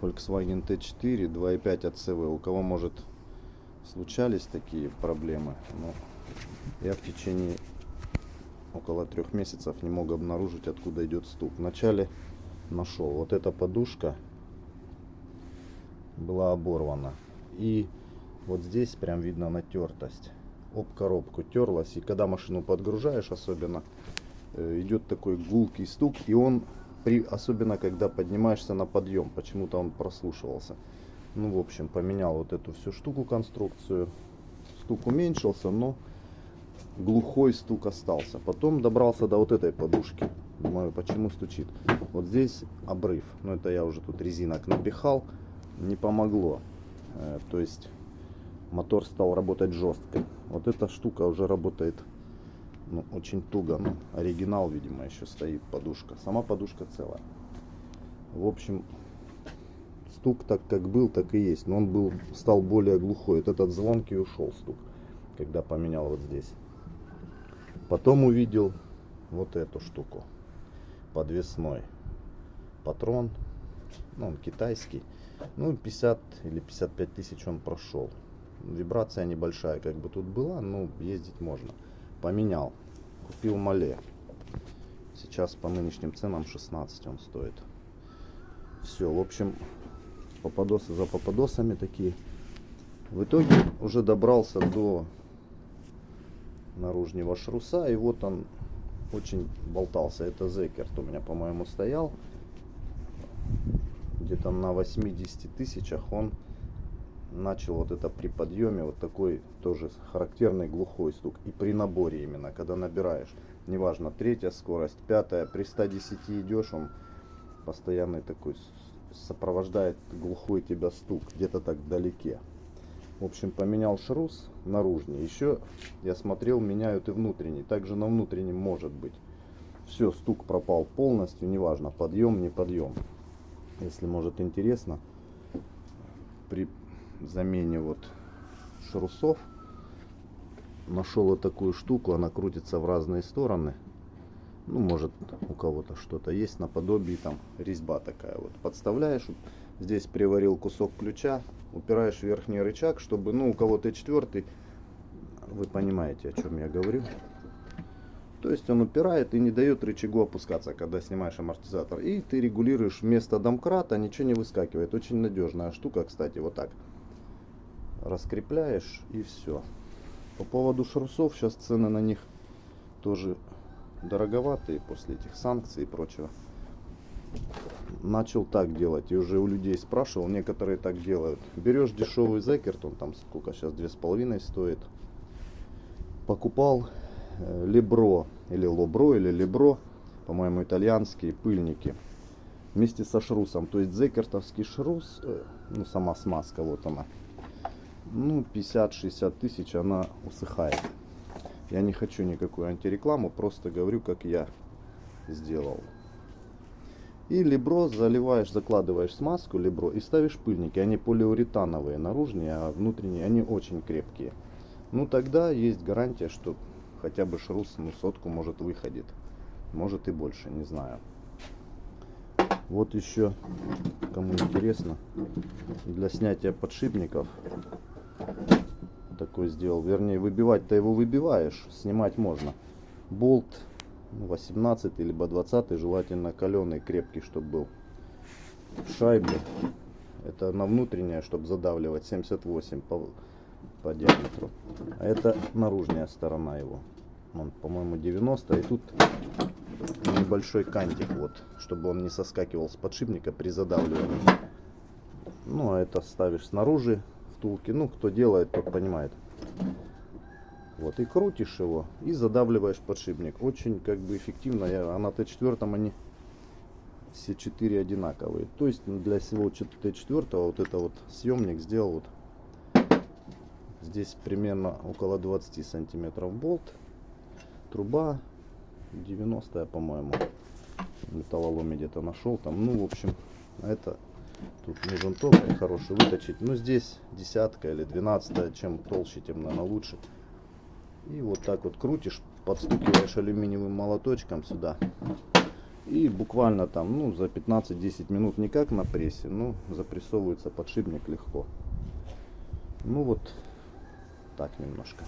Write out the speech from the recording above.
Volkswagen T4 2.5 от ЦВ. У кого, может, случались такие проблемы, но я в течение около 3 месяцев не мог обнаружить, откуда идет стук. Вначале нашел. Вот эта подушка была оборвана. И вот здесь прям видно натертость. Об коробку терлась. И когда машину подгружаешь, особенно, идет такой гулкий стук. И он, особенно когда поднимаешься на подъем, почему-то он прослушивался. Ну, в общем, поменял вот эту всю штуку, конструкцию. Стук уменьшился, но глухой стук остался. Потом добрался до вот этой подушки. Думаю, почему стучит. Вот здесь обрыв. Но это я уже тут резинок напихал. Не помогло. То есть мотор стал работать жестко. Вот эта штука уже работает, ну, очень туго. Ну, оригинал, видимо, еще стоит подушка. Сама подушка целая. В общем, стук так как был, так и есть. Но он стал более глухой. Вот этот звонкий ушел стук, когда поменял вот здесь. Потом увидел вот эту штуку. Подвесной патрон. Ну, он китайский. Ну, 50 или 55 тысяч он прошел. Вибрация небольшая как бы тут была, но ездить можно. Поменял. Купил Мале. Сейчас по нынешним ценам 16 он стоит. Все, в общем, попадосы за попадосами такие. В итоге уже добрался до наружного шруса. И вот он очень болтался. Это Зекерт у меня, по-моему, стоял. Где-то на 80 тысячах он начал вот это при подъеме вот такой тоже характерный глухой стук. И при наборе именно, когда набираешь, неважно, 3-я скорость, 5-я, при 110 идешь, он постоянный такой сопровождает глухой тебя стук, где-то так вдалеке. В общем, поменял шрус наружный. Еще я смотрел, меняют и внутренний. Также на внутреннем может быть. Все, стук пропал полностью, неважно, подъем, не подъем. Если может интересно, при замене вот шрусов нашел вот такую штуку. Она крутится в разные стороны. Ну, может, у кого-то что-то есть наподобие, там резьба такая вот. Подставляешь, здесь приварил кусок ключа, упираешь в верхний рычаг, чтобы, ну, у кого-то Т4, вы понимаете, о чем я говорю. То есть он упирает и не дает рычагу опускаться, когда снимаешь амортизатор. И ты регулируешь вместо домкрата, ничего не выскакивает. Очень надежная штука, кстати, вот так. Раскрепляешь и все. По поводу шрусов, сейчас цены на них тоже дороговатые после этих санкций и прочего. Начал так делать, и уже у людей спрашивал, некоторые так делают. Берешь дешевый Зекерт, он там сколько сейчас, 2,5 стоит. Покупал Лебро, или Лобро, или Лебро, по-моему, итальянские пыльники. Вместе со шрусом, то есть зекертовский шрус, ну, сама смазка, вот она. Ну, 50-60 тысяч она усыхает. Я не хочу никакую антирекламу, просто говорю, как я сделал. И Лебро заливаешь, закладываешь смазку Лебро и ставишь пыльники. Они полиуретановые наружные, а внутренние они очень крепкие. Ну, тогда есть гарантия, что хотя бы шрус, ну, 100 может выходит. Может и больше, не знаю. Вот еще, кому интересно, для снятия подшипников такой сделал. Вернее, выбивать-то его выбиваешь, снимать можно. Болт 18 либо 20, желательно каленый, крепкий, чтобы был. Шайбы. Это на внутреннее, чтобы задавливать, 78 по диаметру. А это наружная сторона его. Он, по-моему, 90. И тут небольшой кантик, вот, чтобы он не соскакивал с подшипника при задавливании. Ну, а это ставишь снаружи втулки. Ну, кто делает, тот понимает. Вот, и крутишь его, и задавливаешь подшипник. Очень, как бы, эффективно. А на Т4 они все 4 одинаковые. То есть для всего Т4 вот это вот съемник сделал вот здесь примерно около 20 сантиметров болт. Труба 90, по-моему, в металлоломе где-то нашел там. Ну, в общем, это тут нужен ток хороший выточить. Ну, здесь 10 или 12, чем толще, тем, наверное, лучше. И вот так вот крутишь, подстукиваешь алюминиевым молоточком сюда. И буквально там, ну, за 15-10 минут, не как на прессе, но запрессовывается подшипник легко. Ну вот так немножко.